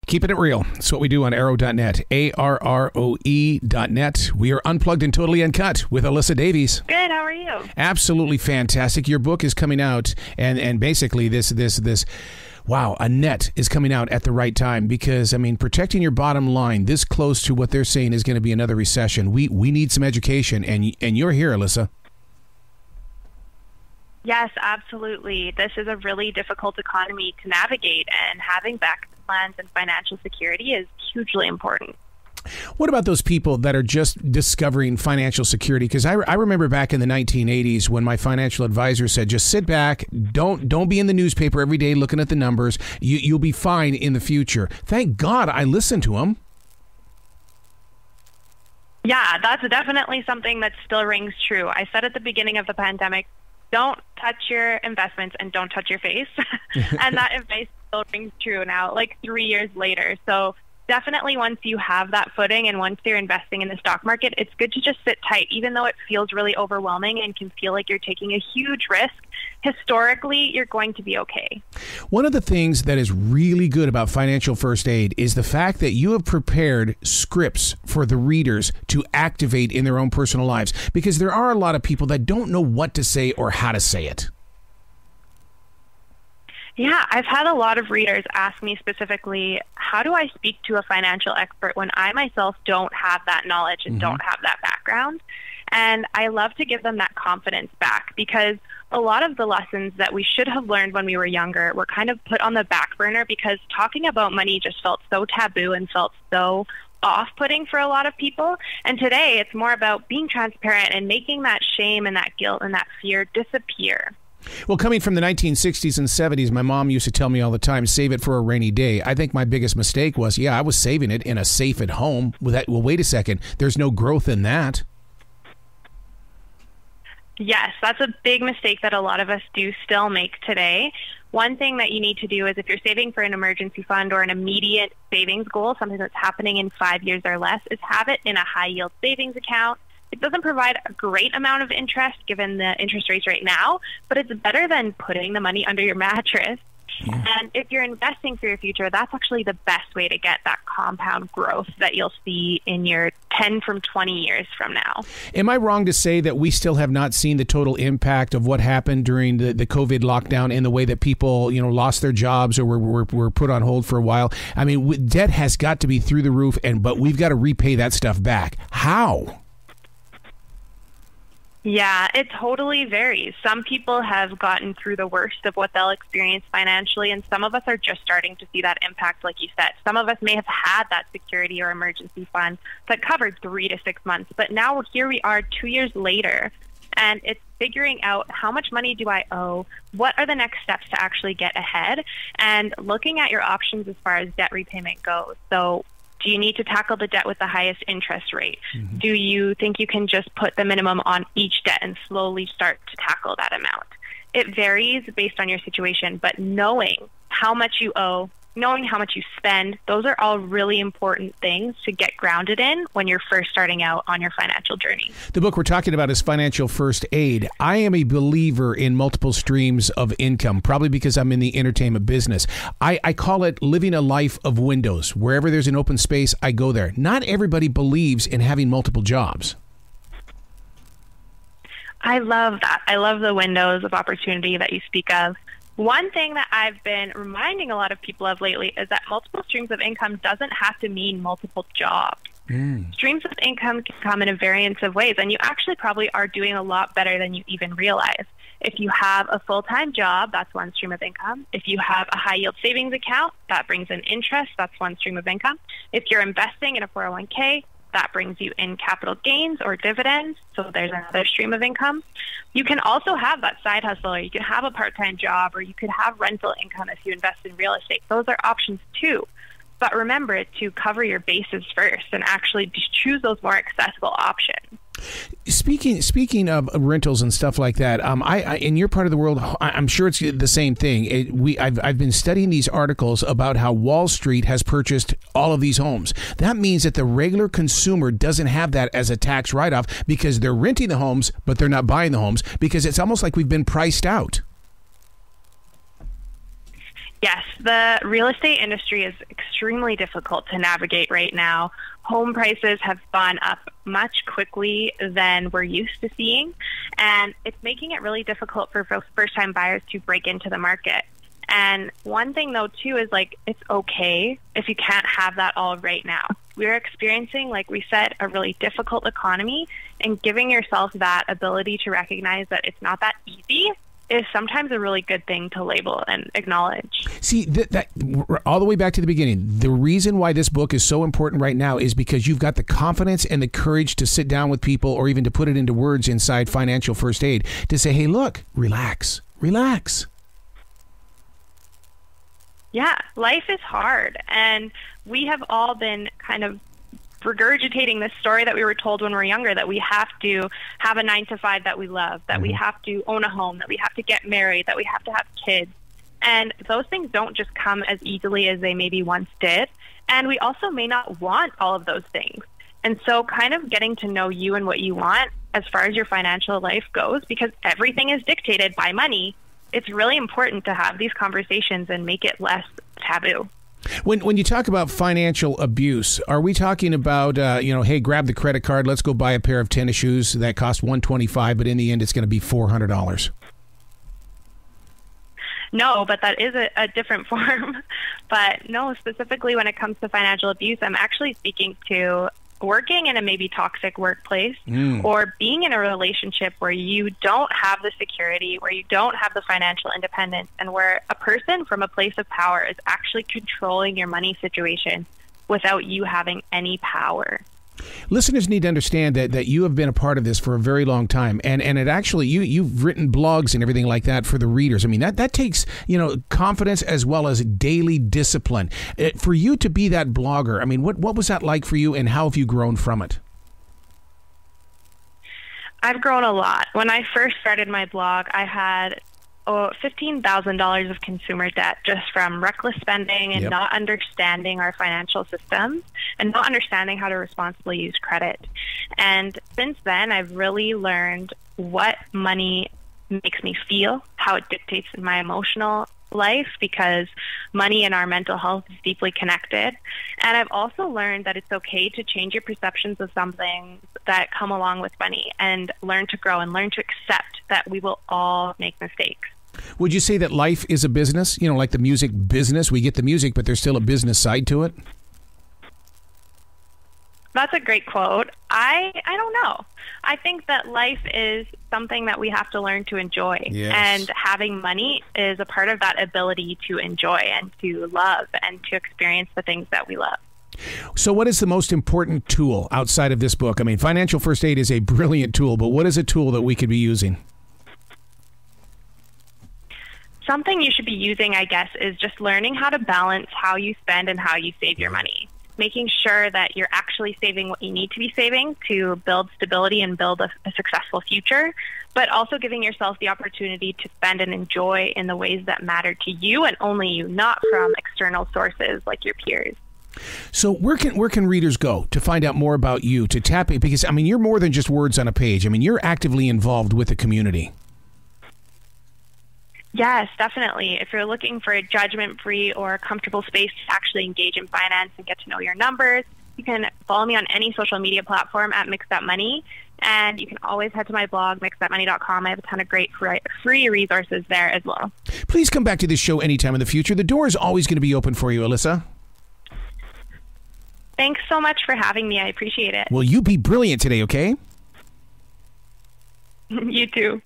Keeping it real. It's what we do on arrow.net. ARROE.net. We are unplugged and totally uncut with Alyssa Davies. Good. How are you? Absolutely fantastic. Your book is coming out, and basically this. Wow, a net is coming out at the right time because, I mean, protecting your bottom line this close to what they're saying is going to be another recession. We need some education, and you're here, Alyssa. Yes, absolutely. This is a really difficult economy to navigate, and having backup plans and financial security is hugely important. What about those people that are just discovering financial security? Because I remember back in the 1980s when my financial advisor said, just sit back, don't be in the newspaper every day looking at the numbers. You'll be fine in the future. Thank God I listened to him. Yeah, that's definitely something that still rings true. I said at the beginning of the pandemic, don't touch your investments and don't touch your face. And that advice still rings true now, like 3 years later. So definitely once you have that footing and once you're investing in the stock market, it's good to just sit tight, even though it feels really overwhelming and can feel like you're taking a huge risk. Historically, you're going to be okay. One of the things that is really good about Financial First Aid is the fact that you have prepared scripts for the readers to activate in their own personal lives, because there are a lot of people that don't know what to say or how to say it. Yeah, I've had a lot of readers ask me specifically, how do I speak to a financial expert when I myself don't have that knowledge and don't have that background? And I love to give them that confidence back, because a lot of the lessons that we should have learned when we were younger were kind of put on the back burner because talking about money just felt so taboo and felt so off-putting for a lot of people. And today it's more about being transparent and making that shame and that guilt and that fear disappear. Well, coming from the 1960s and 70s, my mom used to tell me all the time, save it for a rainy day. I think my biggest mistake was, I was saving it in a safe at home. Well, wait a second. There's no growth in that. Yes, that's a big mistake that a lot of us do still make today. One thing that you need to do is if you're saving for an emergency fund or an immediate savings goal, something that's happening in 5 years or less, is have it in a high-yield savings account. It doesn't provide a great amount of interest given the interest rates right now, but it's better than putting the money under your mattress. Yeah. And if you're investing for your future, that's actually the best way to get that compound growth that you'll see in your 10 from 20 years from now. Am I wrong to say that we still have not seen the total impact of what happened during the COVID lockdown in the way that people, lost their jobs or were put on hold for a while? I mean, debt has got to be through the roof, but we've got to repay that stuff back. How? Yeah, it totally varies. Some people have gotten through the worst of what they'll experience financially, and some of us are just starting to see that impact, like you said. Some of us may have had that security or emergency fund that covered 3 to 6 months, but now here we are 2 years later, and it's figuring out how much money do I owe, what are the next steps to actually get ahead, and looking at your options as far as debt repayment goes. So do you need to tackle the debt with the highest interest rate? Mm-hmm. Do you think you can just put the minimum on each debt and slowly start to tackle that amount? It varies based on your situation, but knowing how much you owe, knowing how much you spend, those are all really important things to get grounded in when you're first starting out on your financial journey. The book we're talking about is Financial First Aid. I am a believer in multiple streams of income, probably because I'm in the entertainment business. I call it living a life of windows. Wherever there's an open space, I go there. Not everybody believes in having multiple jobs. I love that. I love the windows of opportunity that you speak of. One thing that I've been reminding a lot of people of lately is that multiple streams of income doesn't have to mean multiple jobs. Streams of income can come in a variance of ways, and you actually probably are doing a lot better than you even realize. If you have a full-time job, that's one stream of income. If you have a high-yield savings account, that brings in interest. That's one stream of income. If you're investing in a 401k, that brings you in capital gains or dividends, so there's another stream of income. You can also have that side hustle, or you can have a part-time job, or you could have rental income if you invest in real estate. Those are options too. But remember to cover your bases first and actually choose those more accessible options. Speaking of rentals and stuff like that, I in your part of the world, I'm sure it's the same thing. I've been studying these articles about how Wall Street has purchased all of these homes. That means that the regular consumer doesn't have that as a tax write-off because they're renting the homes, but they're not buying the homes because it's almost like we've been priced out. Yes, the real estate industry is extremely difficult to navigate right now. Home prices have gone up much quickly than we're used to seeing, and it's making it really difficult for first-time buyers to break into the market. And one thing, though, too, is like it's okay if you can't have that all right now. We're experiencing, like we said, a really difficult economy, and giving yourself that ability to recognize that it's not that easy is sometimes a really good thing to label and acknowledge. See, that all the way back to the beginning, the reason why this book is so important right now is because you've got the confidence and the courage to sit down with people, or even to put it into words inside Financial First Aid, to say, hey, look, relax, relax. Yeah, life is hard, and we have all been kind of regurgitating this story that we were told when we were younger, that we have to have a 9-to-5 that we love, that we have to own a home, that we have to get married, that we have to have kids. And those things don't just come as easily as they maybe once did. And we also may not want all of those things. And so kind of getting to know you and what you want as far as your financial life goes, because everything is dictated by money, it's really important to have these conversations and make it less taboo. When you talk about financial abuse, are we talking about, hey, grab the credit card, let's go buy a pair of tennis shoes that cost $125, but in the end it's going to be $400? No, but that is a different form. But no, specifically when it comes to financial abuse, I'm actually speaking to working in a maybe toxic workplace or being in a relationship where you don't have the security, where you don't have the financial independence, and where a person from a place of power is actually controlling your money situation without you having any power. Listeners need to understand that you have been a part of this for a very long time, and it actually you've written blogs and everything like that for the readers. I mean that takes confidence as well as daily discipline. For you to be that blogger, I mean, what was that like for you, and how have you grown from it? I've grown a lot. When I first started my blog, I had $15,000 of consumer debt just from reckless spending and not understanding our financial systems and not understanding how to responsibly use credit. And since then, I've really learned what money makes me feel, how it dictates my emotional life, because money and our mental health is deeply connected. And I've also learned that it's okay to change your perceptions of something that come along with money, and learn to grow and learn to accept that we will all make mistakes. Would you say that life is a business? Like the music business, we get the music, but there's still a business side to it? That's a great quote. I don't know. I think that life is something that we have to learn to enjoy. Yes. And having money is a part of that ability to enjoy and to love and to experience the things that we love. So what is the most important tool outside of this book? I mean, Financial First Aid is a brilliant tool, but what is a tool that we could be using? Something you should be using, I guess, is just learning how to balance how you spend and how you save your money. Making sure that you're actually saving what you need to be saving to build stability and build a successful future, but also giving yourself the opportunity to spend and enjoy in the ways that matter to you and only you, not from external sources like your peers. So where can readers go to find out more about you, to tap it? Because, I mean, you're more than just words on a page. I mean, you're actively involved with the community. Yes, definitely. If you're looking for a judgment-free or a comfortable space to actually engage in finance and get to know your numbers, you can follow me on any social media platform at Mix.Money, and you can always head to my blog, mix.money.com. I have a ton of great free resources there as well. Please come back to this show anytime in the future. The door is always going to be open for you, Alyssa. Thanks so much for having me. I appreciate it. Well, you be brilliant today, okay? You too.